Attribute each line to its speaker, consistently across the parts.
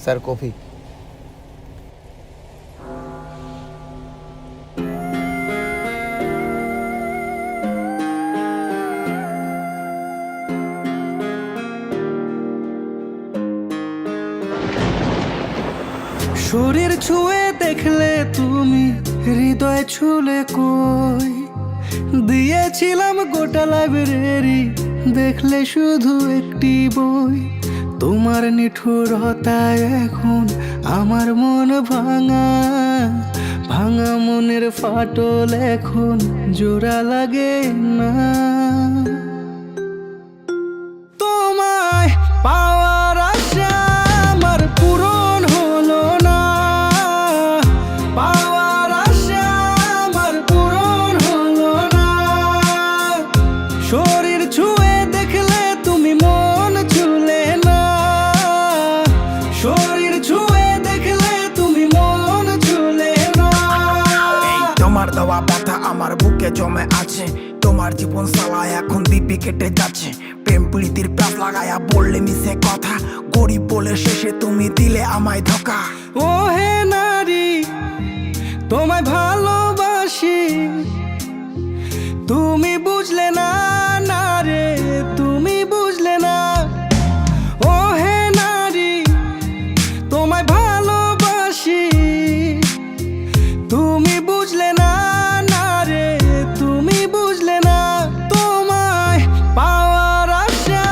Speaker 1: Sir coffee.
Speaker 2: শরীর ছুঁয়ে দেখলে তুমি হৃদয় ছুলে কই, দিয়েছিলাম গোটা লাইব্রেরি, দেখলে শুধু একটি বই। তোমার নিঠুরতায় এখন আমার মন ভাঙা, ভাঙা মনের ফাটল এখন জোড়া লাগে না। তোমায় পাওয়ার আশা আমার পূরণ হলো না, পাওয়ার আশা আমার পূরণ হলো না। শরীর ছুঁয়ে দেখলে তুমি মন ছুলে না, শরীর ছুঁয়ে দেখলে তুমি মন ছুলে না।
Speaker 3: তোমার দেওয়া ব্যথা আমার বুকে জমে আছে, তোমার জীবন সালা এখন দিব্যি কেটে যাচ্ছে। প্রেম প্রীতির প্যাস লাগায়া বললে মিশে কথা, গরিব বলে শেষে তুমি দিলে আমায় ধোকা।
Speaker 2: ও হে নারী, তোমায় ভালোবাসি, তুমি বুঝলে না, না রে তুমি বুঝলে না। ও হে নারী, তোমায় ভালোবাসি, তুমি বুঝলে না, না রে তুমি বুঝলে না। তোমায় পাওয়ার আশা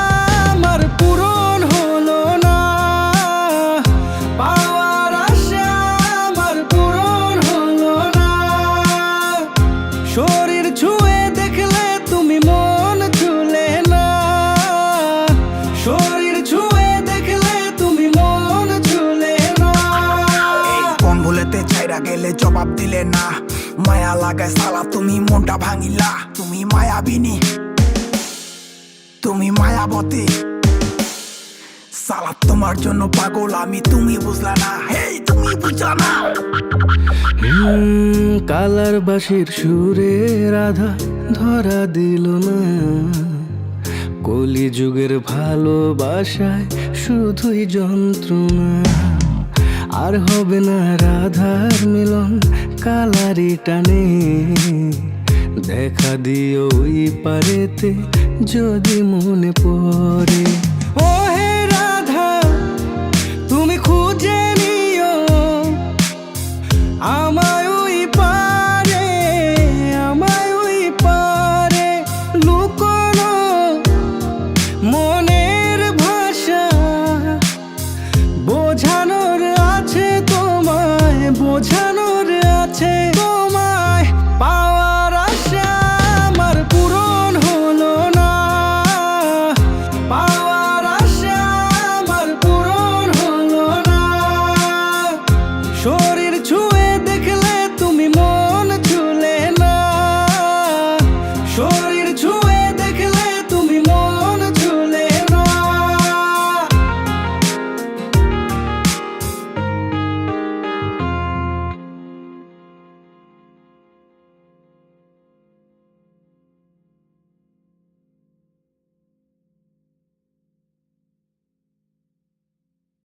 Speaker 2: আমার পূরণ হলো না, পাওয়ার আশা আমার পূরণ হলো না। শরীর ছুঁয়ে দেখলে তুমি মন ছুলে না, শরীর ছুঁয়ে দেখলে তুমি মন ছুলে না।
Speaker 3: কোন ভুলেতে চাইরা গেলে জবাব দিলে না, মায়া লাগায় সালা তুমি মনটা ভাঙিলা। তুমি মায়াবিনী, তুমি মায়াবতী, সালা তোমার জন্য পাগল আমি, তুমি বুঝলা না, হেই তুমি বুঝলা না।
Speaker 2: কালার বাঁশির সুরে রাধা ধরা দিল না, কলিযুগের ভালোবাসায় শুধুই যন্ত্রণা। আর হবে না রাধার মিলন কালারি টানে, দেখা দিও ওই পারেতে যদি মনে পড়ে। ও হে রাধা, তুমি খুঁজে নিও আমায় ওই পারে, আমায় ওই পারে। লুকোনো মনের ভাষা বোঝানোর আছে তোমায়, বোঝানো